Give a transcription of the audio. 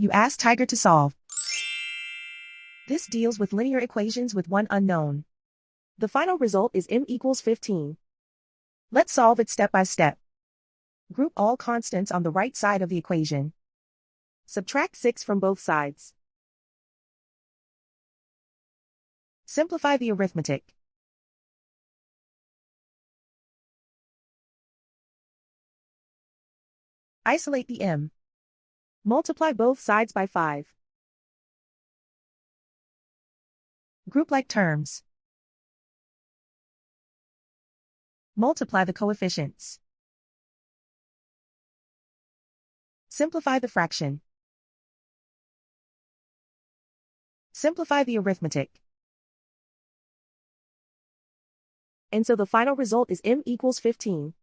You ask Tiger to solve. This deals with linear equations with one unknown. The final result is m equals 15. Let's solve it step by step. Group all constants on the right side of the equation. Subtract 6 from both sides. Simplify the arithmetic. Isolate the m. Multiply both sides by 5. Group like terms. Multiply the coefficients. Simplify the fraction. Simplify the arithmetic. And so the final result is m equals 15.